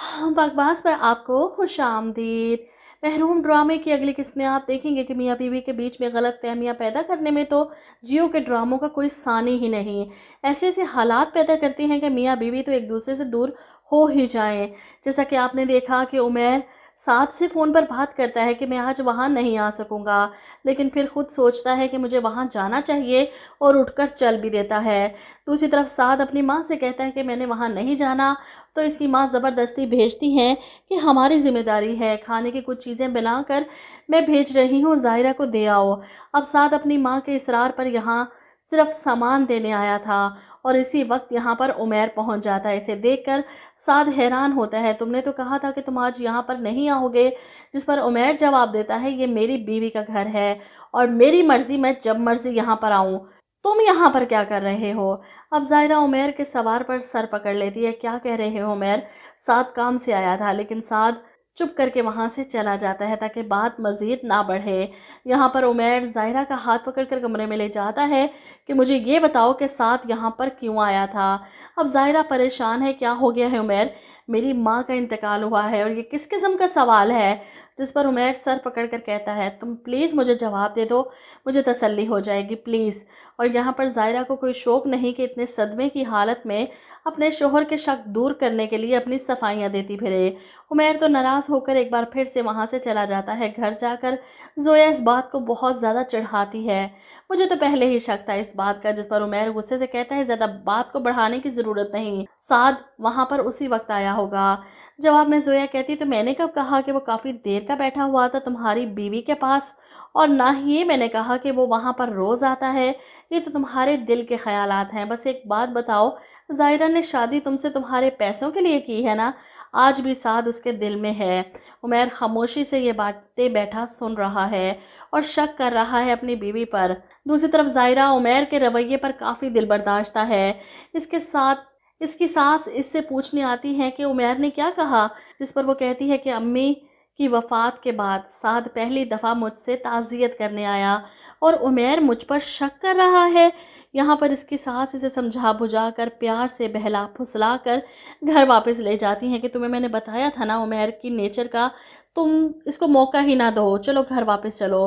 हाँ, बकवास पर आपको खुश आमदीद। महरूम ड्रामे की अगली किस्त में आप देखेंगे कि मियाँ बीवी के बीच में गलत फहमियाँ पैदा करने में तो जियो के ड्रामों का कोई सानी ही नहीं। ऐसे ऐसे हालात पैदा करती हैं कि मियाँ बीवी तो एक दूसरे से दूर हो ही जाएं। जैसा कि आपने देखा कि उमैर साथ से फ़ोन पर बात करता है कि मैं आज वहाँ नहीं आ सकूँगा, लेकिन फिर खुद सोचता है कि मुझे वहाँ जाना चाहिए और उठकर चल भी देता है। दूसरी तरफ साद अपनी माँ से कहता है कि मैंने वहाँ नहीं जाना, तो इसकी माँ ज़बरदस्ती भेजती हैं कि हमारी ज़िम्मेदारी है, खाने की कुछ चीज़ें बनाकर मैं भेज रही हूँ, ज़ाहिरा को दे आओ। अब साद अपनी माँ के इसरार पर यहाँ सिर्फ सामान देने आया था और इसी वक्त यहाँ पर उमैर पहुँच जाता है। इसे देखकर साद हैरान होता है, तुमने तो कहा था कि तुम आज यहाँ पर नहीं आओगे। जिस पर उमैर जवाब देता है, ये मेरी बीवी का घर है और मेरी मर्ज़ी, मैं जब मर्ज़ी यहाँ पर आऊँ। तुम यहाँ पर क्या कर रहे हो? अब ज़ाहिरा उमैर के सवार पर सर पकड़ लेती है। क्या कह रहे हो उमैर? साद काम से आया था, लेकिन साद चुप करके वहाँ से चला जाता है ताकि बात मज़ीद ना बढ़े। यहाँ पर उमैर ज़ाहिरा का हाथ पकड़कर कमरे में ले जाता है कि मुझे ये बताओ कि साद यहाँ पर क्यों आया था। अब ज़ाहिरा परेशान है, क्या हो गया है उमैर? मेरी माँ का इंतकाल हुआ है और ये किस किस्म का सवाल है? जिस पर उमैर सर पकड़कर कहता है, तुम प्लीज़ मुझे जवाब दे दो, मुझे तसल्ली हो जाएगी प्लीज़। और यहाँ पर ज़ाहिरा को कोई शौक़ नहीं कि इतने सदमे की हालत में अपने शोहर के शक दूर करने के लिए अपनी सफाइयाँ देती फिरे। उमैर तो नाराज़ होकर एक बार फिर से वहाँ से चला जाता है। घर जाकर ज़ोया इस बात को बहुत ज़्यादा चिढ़ाती है। मुझे तो पहले ही शक था इस बात का। जिस पर उमैर गुस्से से कहता है, ज़्यादा बात को बढ़ाने की ज़रूरत नहीं, साद वहाँ पर उसी वक्त आया होगा। जवाब में ज़ोया कहती, तो मैंने कब कहा कि वो काफ़ी देर का बैठा हुआ था तुम्हारी बीवी के पास, और ना ही ये मैंने कहा कि वो वहाँ पर रोज़ आता है। ये तो तुम्हारे दिल के ख़यालात हैं। बस एक बात बताओ, ज़ाहिरा ने शादी तुमसे तुम्हारे पैसों के लिए की है ना? आज भी साद उसके दिल में है। उमैर खामोशी से ये बातें बैठा सुन रहा है और शक कर रहा है अपनी बीवी पर। दूसरी तरफ ज़ाहिरा उमैर के रवैये पर काफ़ी दिल बर्दाश्ता है। इसके साथ इसकी सास इससे पूछने आती है कि उमैर ने क्या कहा, जिस पर वो कहती है कि अम्मी की वफ़ात के बाद साद पहली दफ़ा मुझसे ताज़ियत करने आया और उमैर मुझ पर शक कर रहा है। यहाँ पर इसकी सास इसे समझा बुझा कर प्यार से बहला फुसला कर घर वापस ले जाती हैं कि तुम्हें मैंने बताया था ना उमैर की नेचर का, तुम इसको मौका ही ना दो, चलो घर वापस चलो।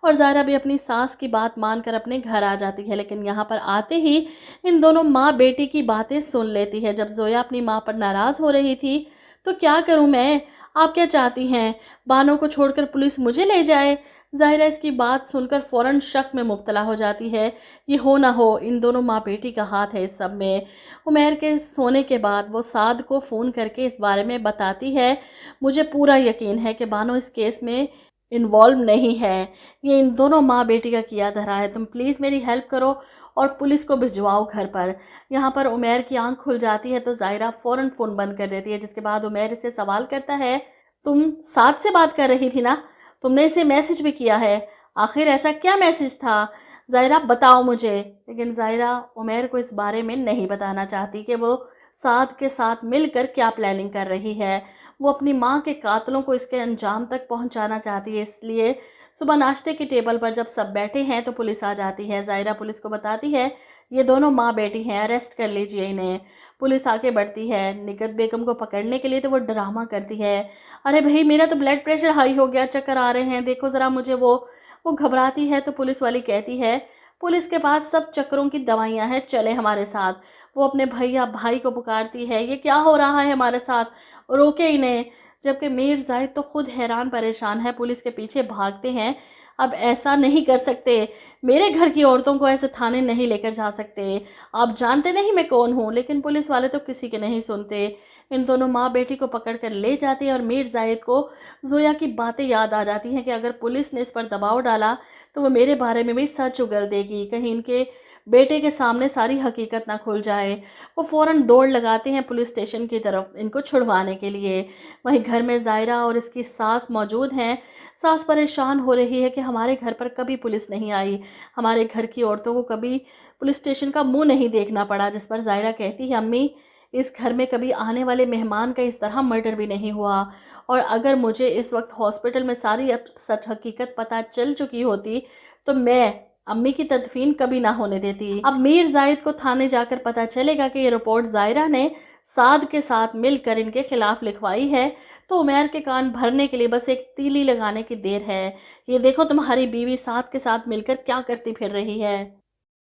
और ज़ाहिरा भी अपनी सास की बात मानकर अपने घर आ जाती है, लेकिन यहाँ पर आते ही इन दोनों माँ बेटी की बातें सुन लेती है। जब ज़ोया अपनी माँ पर नाराज़ हो रही थी, तो क्या करूँ मैं, आप क्या चाहती हैं, बानों को छोड़कर पुलिस मुझे ले जाए? ज़ाहिरा इसकी बात सुनकर फ़ौरन शक में मुब्तला हो जाती है। ये हो ना हो, इन दोनों माँ बेटी का हाथ है इस सब में। उमैर के सोने के बाद वो साद को फ़ोन करके इस बारे में बताती है, मुझे पूरा यकीन है कि बानो इस केस में इन्वॉल्व नहीं है, ये इन दोनों माँ बेटी का किया धरा है। तुम प्लीज़ मेरी हेल्प करो और पुलिस को भिजवाओ घर पर। यहाँ पर उमैर की आंख खुल जाती है तो ज़ाहिरा फ़ौरन फ़ोन बंद कर देती है। जिसके बाद उमैर इससे सवाल करता है, तुम साद से बात कर रही थी ना, तुमने इसे मैसेज भी किया है, आखिर ऐसा क्या मैसेज था, ज़ाहिरा बताओ मुझे। लेकिन ज़ाहिरा उमैर को इस बारे में नहीं बताना चाहती कि वो साद के साथ मिलकर क्या प्लानिंग कर रही है। वो अपनी माँ के कातलों को इसके अंजाम तक पहुँचाना चाहती है। इसलिए सुबह नाश्ते की टेबल पर जब सब बैठे हैं तो पुलिस आ जाती है। ज़ाहिरा पुलिस को बताती है, ये दोनों माँ बेटी हैं, अरेस्ट कर लीजिए इन्हें। पुलिस आके बढ़ती है निकत बेगम को पकड़ने के लिए, तो वो ड्रामा करती है, अरे भाई मेरा तो ब्लड प्रेशर हाई हो गया, चक्कर आ रहे हैं, देखो ज़रा मुझे। वो घबराती है तो पुलिस वाली कहती है, पुलिस के पास सब चक्करों की दवाइयाँ हैं, चले हमारे साथ। वो अपने भैया भाई को पुकारती है, ये क्या हो रहा है हमारे साथ, रोके इन्हें। जबकि मीर जाहिद तो खुद हैरान परेशान है, पुलिस के पीछे भागते हैं। अब ऐसा नहीं कर सकते, मेरे घर की औरतों को ऐसे थाने नहीं लेकर जा सकते, आप जानते नहीं मैं कौन हूँ। लेकिन पुलिस वाले तो किसी के नहीं सुनते। इन दोनों माँ बेटी को पकड़ कर ले जाती है और मीर जाहिद को ज़ोया की बातें याद आ जाती हैं कि अगर पुलिस ने इस पर दबाव डाला तो वो मेरे बारे में भी सच उगल देगी, कहीं इनके बेटे के सामने सारी हकीकत ना खुल जाए। वो फ़ौरन दौड़ लगाते हैं पुलिस स्टेशन की तरफ इनको छुड़वाने के लिए। वहीं घर में ज़ाहिरा और इसकी सास मौजूद हैं। सास परेशान हो रही है कि हमारे घर पर कभी पुलिस नहीं आई, हमारे घर की औरतों को कभी पुलिस स्टेशन का मुंह नहीं देखना पड़ा। जिस पर ज़ाहिरा कहती है, अम्मी इस घर में कभी आने वाले मेहमान का इस तरह मर्डर भी नहीं हुआ, और अगर मुझे इस वक्त हॉस्पिटल में सारी सच हकीकत पता चल चुकी होती तो मैं अम्मी की तदफीन कभी ना होने देती। अब मीर जाहिद को थाने जाकर पता चलेगा कि ये रिपोर्ट ज़ाहिरा ने سعد کے ساتھ مل کر ان کے خلاف لکھوائی ہے، تو عمیر کے کان بھرنے کے لیے بس ایک تیلی لگانے کی دیر ہے۔ یہ دیکھو تمہاری بیوی سعد کے ساتھ مل کر کیا کرتی پھر رہی ہے۔